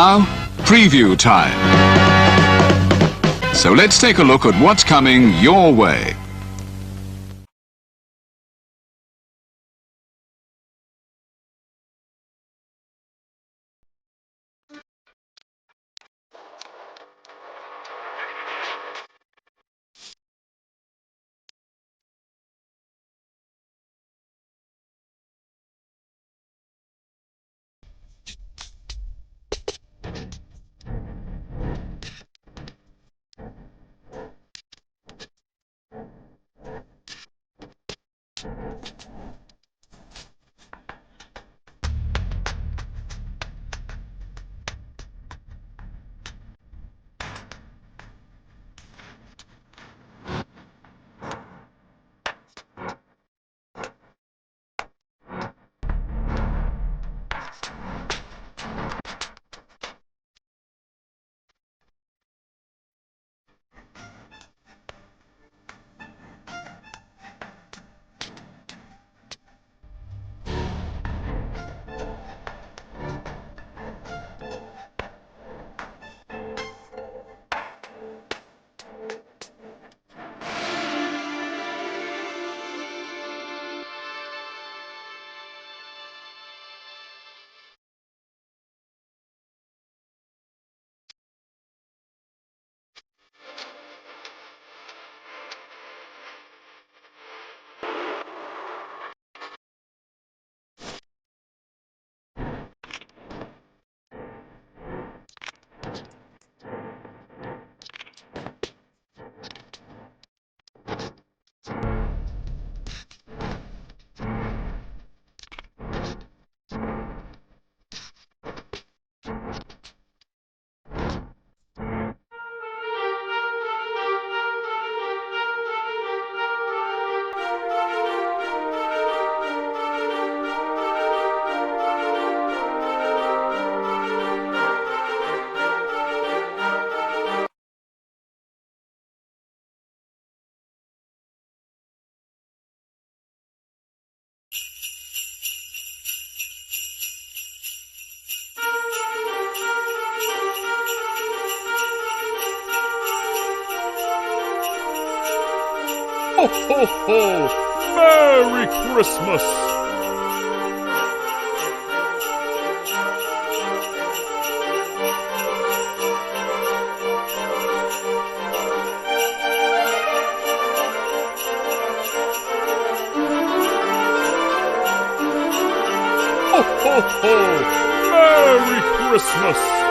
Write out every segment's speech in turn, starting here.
Now, preview time. So let's take a look at what's coming your way. Ho, ho, ho! Merry Christmas! Ho, ho, ho! Merry Christmas!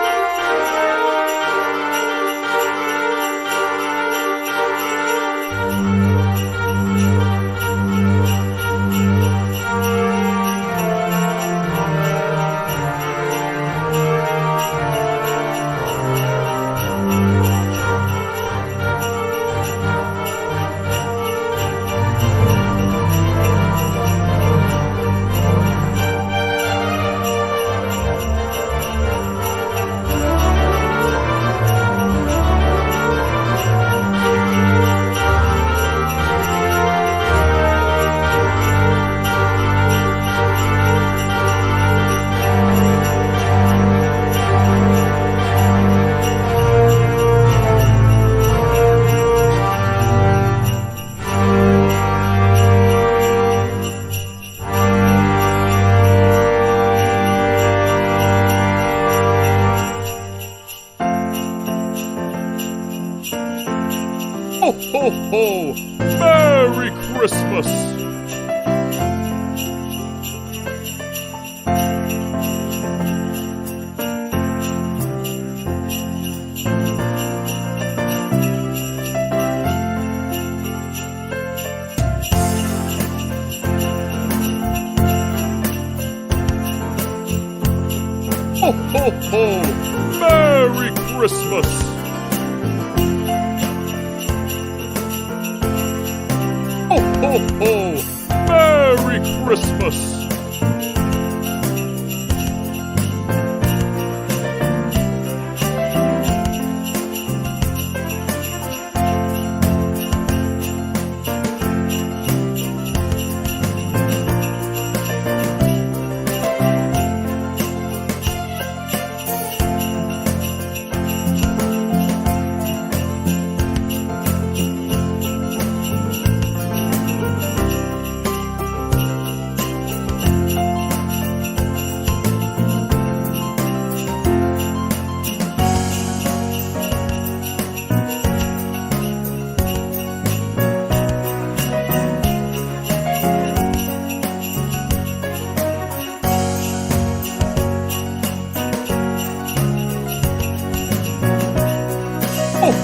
Ho, ho, ho! Merry Christmas! Ho, ho, ho! Merry Christmas! Ho, ho, ho! Merry Christmas!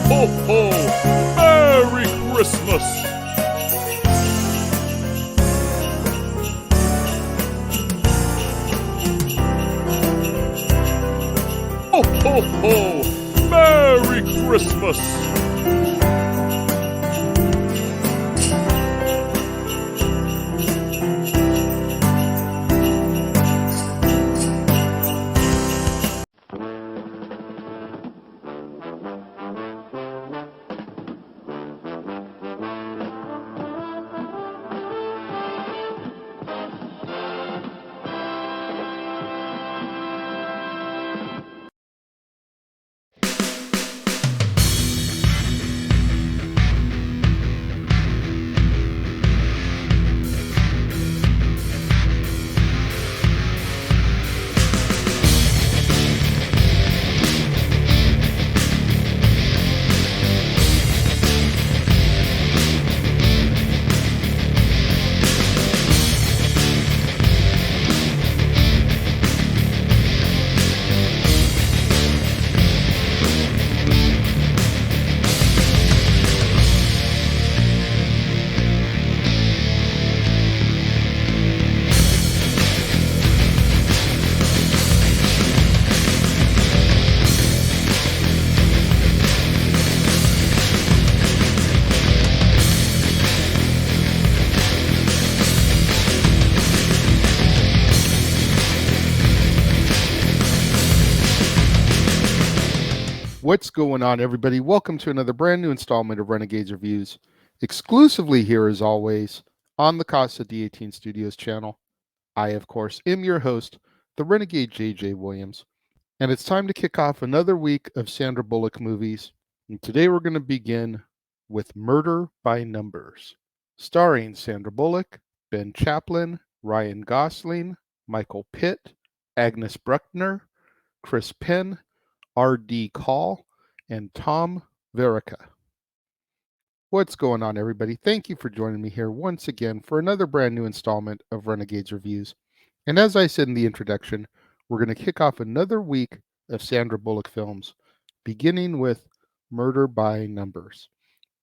ho, ho! Merry Christmas! Ho, ho, ho! Merry Christmas! What's going on, everybody? Welcome to another brand new installment of Renegades Reviews, exclusively here as always on the Casa D18 Studios channel. I, of course, am your host, the Renegade JJ Williams, and it's time to kick off another week of Sandra Bullock movies. And today we're going to begin with Murder by Numbers, starring Sandra Bullock, Ben Chaplin, Ryan Gosling, Michael Pitt, Agnes Bruckner, Chris Penn, R.D. Call, and Tom Verica. What's going on, everybody? Thank you for joining me here once again for another brand new installment of Renegades Reviews. And as I said in the introduction, we're going to kick off another week of Sandra Bullock films, beginning with Murder by Numbers.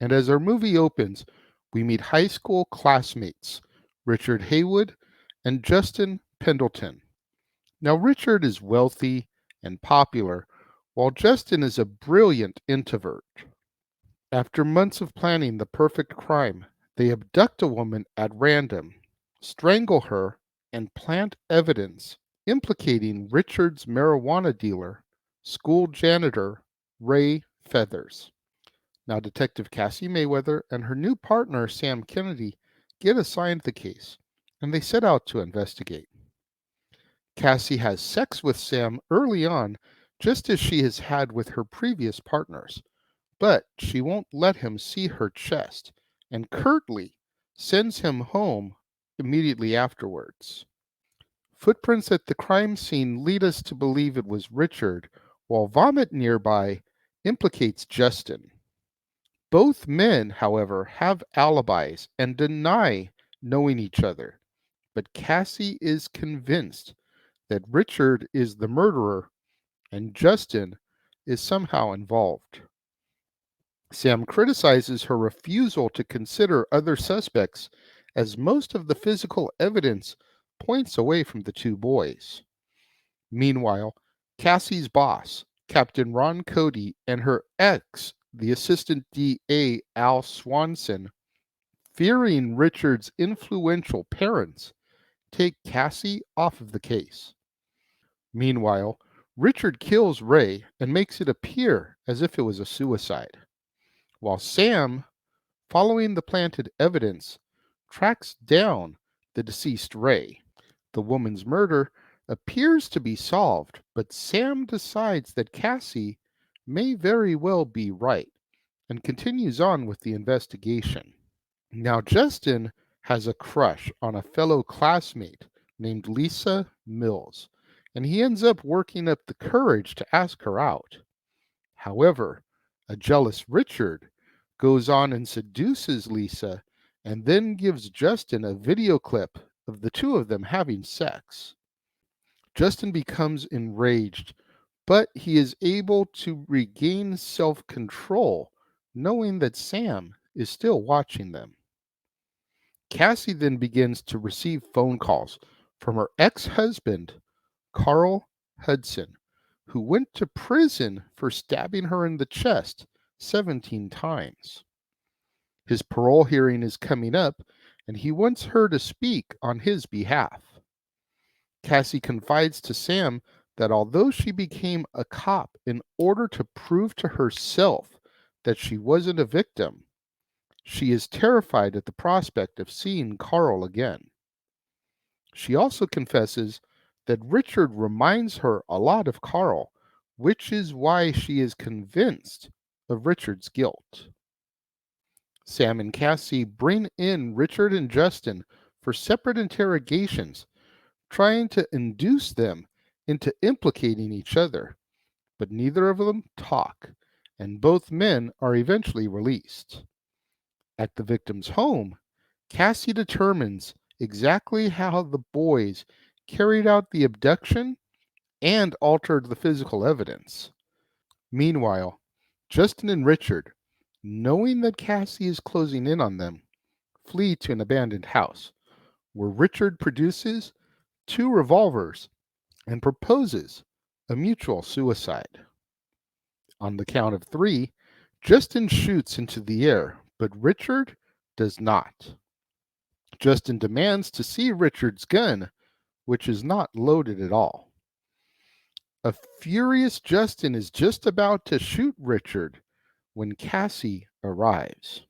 And as our movie opens, we meet high school classmates Richard Haywood and Justin Pendleton. Now, Richard is wealthy and popular, while Justin is a brilliant introvert. After months of planning the perfect crime, they abduct a woman at random, strangle her, and plant evidence implicating Richard's marijuana dealer, school janitor Ray Feathers. Now, Detective Cassie Mayweather and her new partner Sam Kennedy get assigned the case, and they set out to investigate. Cassie has sex with Sam early on, just as she has had with her previous partners, but she won't let him see her chest and curtly sends him home immediately afterwards. Footprints at the crime scene lead us to believe it was Richard, while vomit nearby implicates Justin. Both men, however, have alibis and deny knowing each other, but Cassie is convinced that Richard is the murderer and Justin is somehow involved. Sam criticizes her refusal to consider other suspects, as most of the physical evidence points away from the two boys. Meanwhile, Cassie's boss, Captain Ron Cody, and her ex, the assistant DA Al Swanson, fearing Richard's influential parents, take Cassie off of the case. Meanwhile, Richard kills Ray and makes it appear as if it was a suicide, while Sam, following the planted evidence, tracks down the deceased Ray. The woman's murder appears to be solved, but Sam decides that Cassie may very well be right and continues on with the investigation. Now, Justin has a crush on a fellow classmate named Lisa Mills, and he ends up working up the courage to ask her out. However, a jealous Richard goes on and seduces Lisa and then gives Justin a video clip of the two of them having sex. Justin becomes enraged, but he is able to regain self-control knowing that Sam is still watching them. Cassie then begins to receive phone calls from her ex-husband, Carl Hudson, who went to prison for stabbing her in the chest 17 times. His parole hearing is coming up, and he wants her to speak on his behalf. Cassie confides to Sam that although she became a cop in order to prove to herself that she wasn't a victim, she is terrified at the prospect of seeing Carl again. She also confesses that Richard reminds her a lot of Carl, which is why she is convinced of Richard's guilt. Sam and Cassie bring in Richard and Justin for separate interrogations, trying to induce them into implicating each other, but neither of them talk, and both men are eventually released. At the victim's home, Cassie determines exactly how the boys carried out the abduction and altered the physical evidence. Meanwhile, Justin and Richard, knowing that Cassie is closing in on them, flee to an abandoned house, where Richard produces two revolvers and proposes a mutual suicide. On the count of three, Justin shoots into the air, but Richard does not. Justin demands to see Richard's gun, which is not loaded at all. A furious Justin is just about to shoot Richard when Cassie arrives.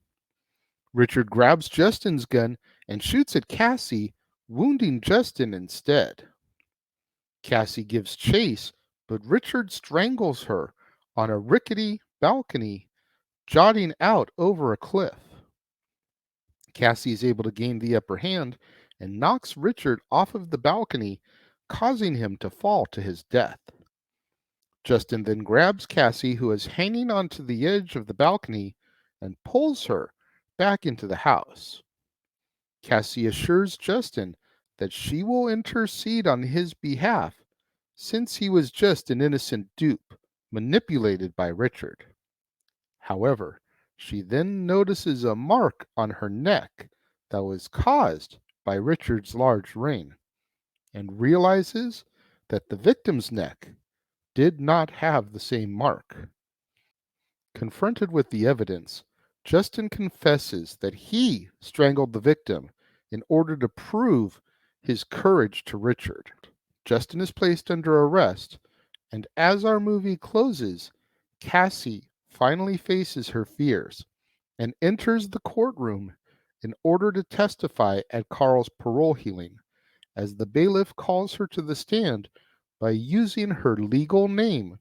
Richard grabs Justin's gun and shoots at Cassie, wounding Justin instead. Cassie gives chase, but Richard strangles her on a rickety balcony, jutting out over a cliff. Cassie is able to gain the upper hand and knocks Richard off of the balcony, causing him to fall to his death. Justin then grabs Cassie, who is hanging onto the edge of the balcony, and pulls her back into the house. Cassie assures Justin that she will intercede on his behalf since he was just an innocent dupe manipulated by Richard. However, she then notices a mark on her neck that was caused by Richard's large ring and realizes that the victim's neck did not have the same mark. Confronted with the evidence, Justin confesses that he strangled the victim in order to prove his courage to Richard. Justin is placed under arrest, and as our movie closes, Cassie finally faces her fears and enters the courtroom in order to testify at Carl's parole hearing, as the bailiff calls her to the stand by using her legal name,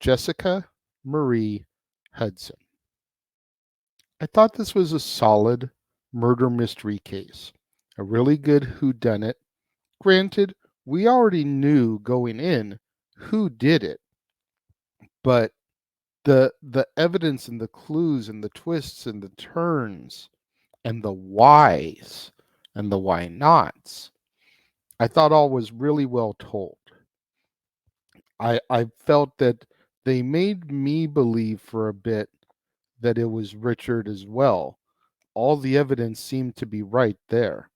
Jessica Marie Hudson. I thought this was a solid murder mystery case, a really good whodunit. Granted, we already knew going in who did it, but the evidence and the clues and the twists and the turns and the whys and the why nots, I thought all was really well told. I felt that they made me believe for a bit that it was Richard as well. All the evidence seemed to be right there,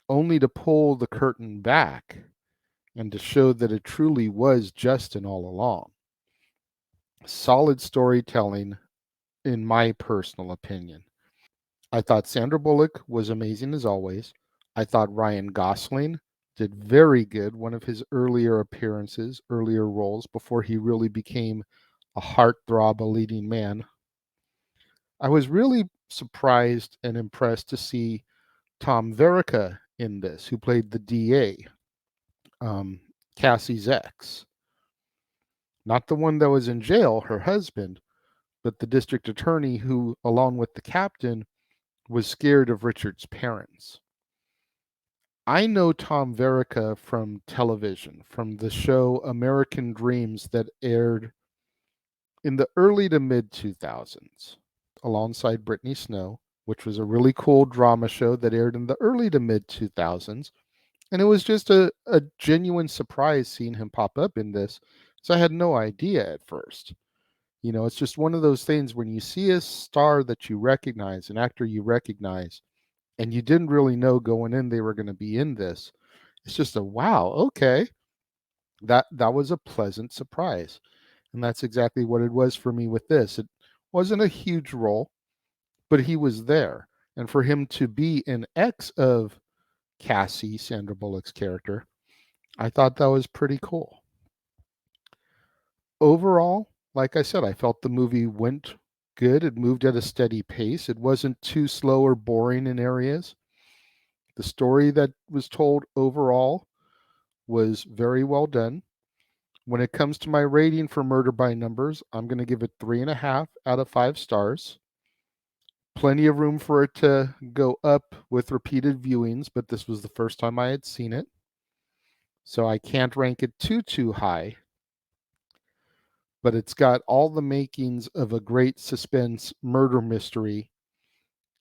only to pull the curtain back and to show that it truly was Justin all along. Solid storytelling, in my personal opinion. I thought Sandra Bullock was amazing as always. I thought Ryan Gosling did very good, one of his earlier appearances, earlier roles, before he really became a heartthrob, a leading man. I was really surprised and impressed to see Tom Verica in this, who played the DA, Cassie's ex. Not the one that was in jail, her husband, but the district attorney who, along with the captain, was scared of Richard's parents. I know Tom Verica from television, from the show American Dreams that aired in the early to mid 2000s alongside Brittany Snow, which was a really cool drama show that aired in the early to mid 2000s. And it was just a genuine surprise seeing him pop up in this. So I had no idea at first. You know, it's just one of those things when you see a star that you recognize, an actor you recognize, and you didn't really know going in they were going to be in this. It's just a wow, okay. That was a pleasant surprise. And that's exactly what it was for me with this. It wasn't a huge role, but he was there. And for him to be an ex of Cassie, Sandra Bullock's character, I thought that was pretty cool. Overall, like I said, I felt the movie went good. It moved at a steady pace. It wasn't too slow or boring in areas. The story that was told overall was very well done. When it comes to my rating for Murder by Numbers, I'm going to give it 3.5 out of 5 stars. Plenty of room for it to go up with repeated viewings, but this was the first time I had seen it. So I can't rank it too high. But it's got all the makings of a great suspense murder mystery.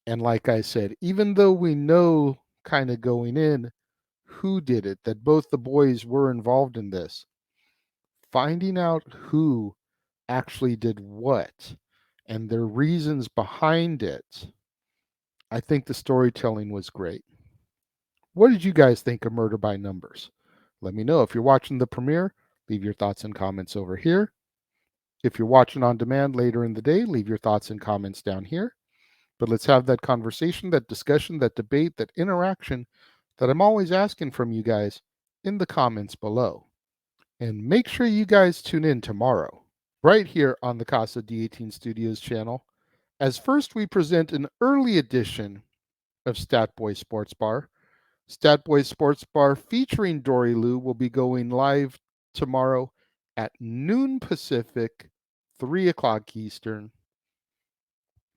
And like I said, even though we know kind of going in who did it, that both the boys were involved in this, finding out who actually did what and their reasons behind it, I think the storytelling was great. What did you guys think of Murder by Numbers? Let me know. If you're watching the premiere, leave your thoughts and comments over here. If you're watching on demand later in the day, leave your thoughts and comments down here. But let's have that conversation, that discussion, that debate, that interaction that I'm always asking from you guys in the comments below. And make sure you guys tune in tomorrow, right here on the Casa D18 Studios channel, as first we present an early edition of Stat Boy Sports Bar. Stat Boy Sports Bar featuring Dory Lou will be going live tomorrow at noon Pacific, 3 o'clock Eastern.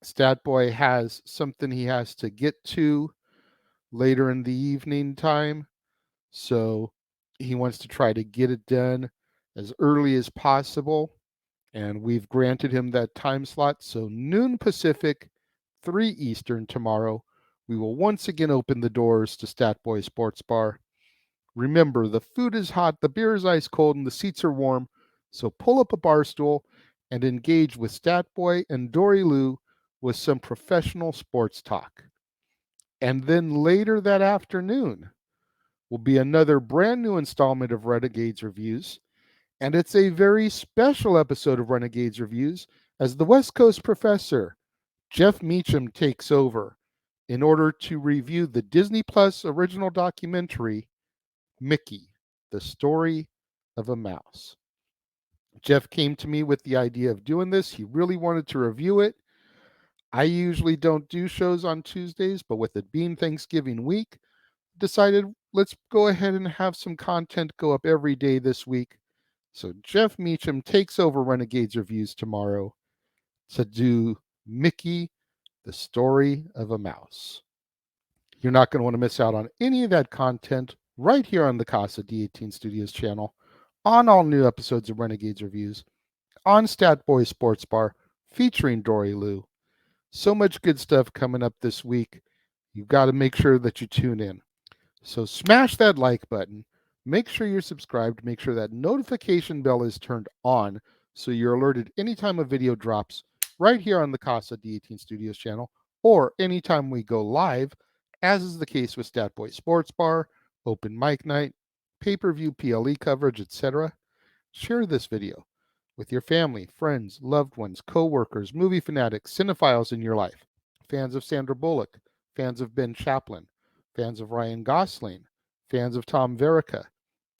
Stat Boy has something he has to get to later in the evening time, so he wants to try to get it done as early as possible, and we've granted him that time slot. So noon Pacific, 3 Eastern tomorrow, we will once again open the doors to Stat Boy Sports Bar. Remember, the food is hot, the beer is ice cold, and the seats are warm, so pull up a bar stool and engage with Stat Boy and Dory Lou with some professional sports talk. And then later that afternoon will be another brand new installment of Renegades Reviews. And it's a very special episode of Renegades Reviews as the West Coast professor, Jeff Meacham, takes over in order to review the Disney Plus original documentary, Mickey, the Story of a Mouse. Jeff came to me with the idea of doing this. He really wanted to review it. I usually don't do shows on Tuesdays, but with it being Thanksgiving week, decided let's go ahead and have some content go up every day this week. So Jeff Meacham takes over Renegades Reviews tomorrow to do Mickey, the Story of a Mouse. You're not going to want to miss out on any of that content right here on the Casa D18 Studios channel, on all new episodes of Renegades Reviews, on Stat Boy Sports Bar, featuring Dory Lou. So much good stuff coming up this week. You've got to make sure that you tune in. So smash that like button. Make sure you're subscribed. Make sure that notification bell is turned on so you're alerted anytime a video drops right here on the Casa D18 Studios channel, or anytime we go live, as is the case with Stat Boy Sports Bar, Open Mic Night, pay-per-view PLE coverage, etc. Share this video with your family, friends, loved ones, co-workers, movie fanatics, cinephiles in your life, fans of Sandra Bullock, fans of Ben Chaplin, fans of Ryan Gosling, fans of Tom Verica.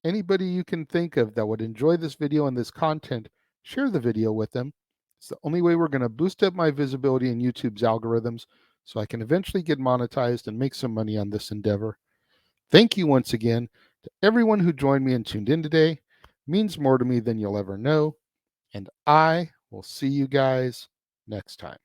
Anybody you can think of that would enjoy this video and this content, share the video with them. It's the only way we're going to boost up my visibility in YouTube's algorithms so I can eventually get monetized and make some money on this endeavor. Thank you once again to everyone who joined me and tuned in today. It means more to me than you'll ever know. And I will see you guys next time.